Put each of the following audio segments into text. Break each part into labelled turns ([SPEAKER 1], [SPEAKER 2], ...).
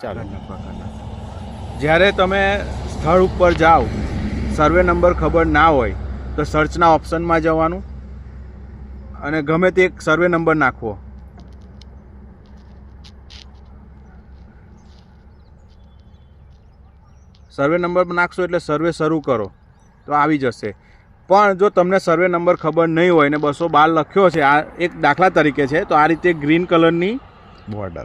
[SPEAKER 1] ચાલો, જ્યારે તમે સ્થળ ઉપર જાઓ, સર્વે નંબર ખબર ના હોય તો સર્ચના ઓપ્શનમાં જવાનું અને ગમે તે એક સર્વે નંબર નાખવો. સર્વે નંબર નાખશો એટલે સર્વે શરૂ કરો તો આવી જશે. પણ જો તમને સર્વે નંબર ખબર નહીં હોય ને 212 લખ્યો છે, આ એક દાખલા તરીકે છે, તો આ રીતે ગ્રીન કલરની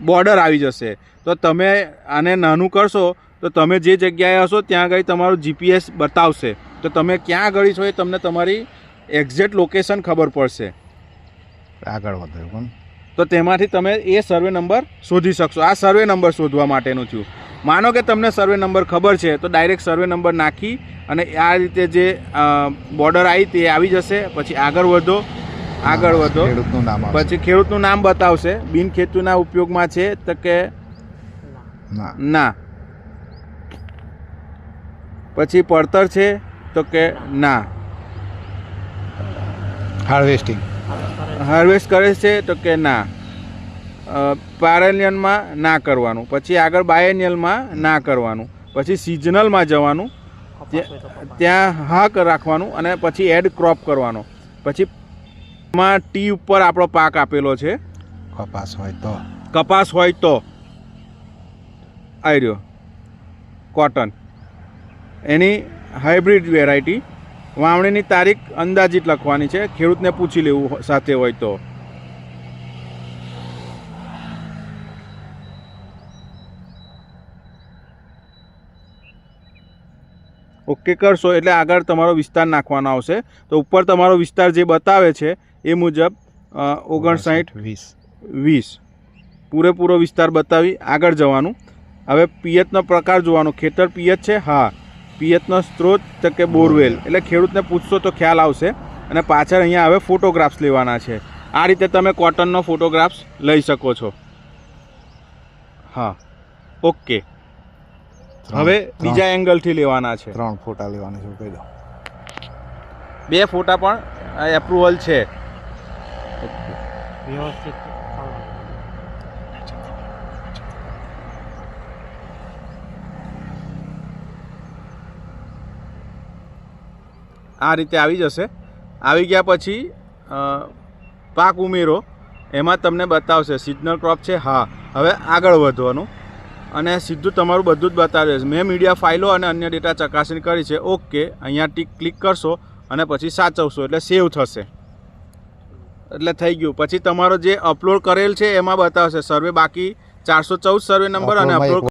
[SPEAKER 1] બોર્ડર આવી જશે. તો તમે આને નાનું કરશો તો તમે જે જગ્યાએ હશો ત્યાં આગળ તમારું જીપીએસ બતાવશે. તો તમે ક્યાં આગળ છો એ તમને તમારી એક્ઝેક્ટ લોકેશન ખબર પડશે.
[SPEAKER 2] આગળ વધો પણ
[SPEAKER 1] તો તેમાંથી તમે એ સર્વે નંબર શોધી શકશો. આ સર્વે નંબર શોધવા માટેનું થયું. માનો કે તમને સર્વે નંબર ખબર છે તો ડાયરેક્ટ સર્વે નંબર નાખી અને આ રીતે જે બોર્ડર આવી તે આવી જશે. પછી આગળ વધો,
[SPEAKER 2] ખેડૂતનું નામ
[SPEAKER 1] પછી ખેડૂતનું નામ બતાવશે. બિન ખેતીના ઉપયોગમાં છે તો કે ના. પછી પડતર છે તો કે ના. હાર્વેસ્ટ કરે છે તો કે ના. પેરેનિયલમાં ના કરવાનું. પછી આગળ બાયનિયલમાં ના કરવાનું. પછી સિઝનલમાં જવાનું, ત્યાં હા રાખવાનું અને પછી એડ ક્રોપ કરવાનો. પછી માં ટી ઉપર આપણો પાક આપેલો છે.
[SPEAKER 2] કપાસ હોય તો
[SPEAKER 1] આવી રહ્યો કોટન, એની હાઇબ્રિડ વેરાયટી. વાવણીની તારીખ અંદાજિત લખવાની છે, ખેડૂતને પૂછી લેવું સાથે હોય તો. ઓકે કરશો એટલે આગળ તમારો વિસ્તાર નાખવાનો આવશે. તો ઉપર તમારો વિસ્તાર જે બતાવે છે એ મુજબ 59-20 પૂરેપૂરો વિસ્તાર બતાવી આગળ જવાનું. હવે પિયતનો પ્રકાર જોવાનો. ખેતર પિયત છે? હા. પિયતનો સ્ત્રોત તો કે બોરવેલ. એટલે ખેડૂતને પૂછશો તો ખ્યાલ આવશે. અને પાછળ અહીંયા હવે ફોટોગ્રાફ્સ લેવાના છે. આ રીતે તમે કોટનનો ફોટોગ્રાફ્સ લઈ શકો છો. હા, ઓકે. હવે બીજા એંગલથી લેવાના છે.
[SPEAKER 2] 3 ફોટા લેવાના છે, કહી દો.
[SPEAKER 1] 2 ફોટા પણ એપ્રુવલ છે.
[SPEAKER 3] વ્યવસ્થિત
[SPEAKER 1] આ રીતે આવી જશે. આવી ગયા પછી પાક ઉમેરો. એમાં તમને બતાવશે સિઝનલ ક્રોપ છે. હા, હવે આગળ વધવાનું અને સીધું તમારું બધું જ બતાવે છે. મેં મીડિયા ફાઇલો અને અન્ય ડેટા ચકાસણી કરી છે. ઓકે, અહીંયા ટીક ક્લિક કરશો અને પછી સાચવશો એટલે સેવ થશે. એટલે થઈ ગયું. પછી તમારો જે અપલોડ કરેલ છે એમાં બતાવશે સર્વે બાકી 414 સર્વે નંબર અને અપલોડ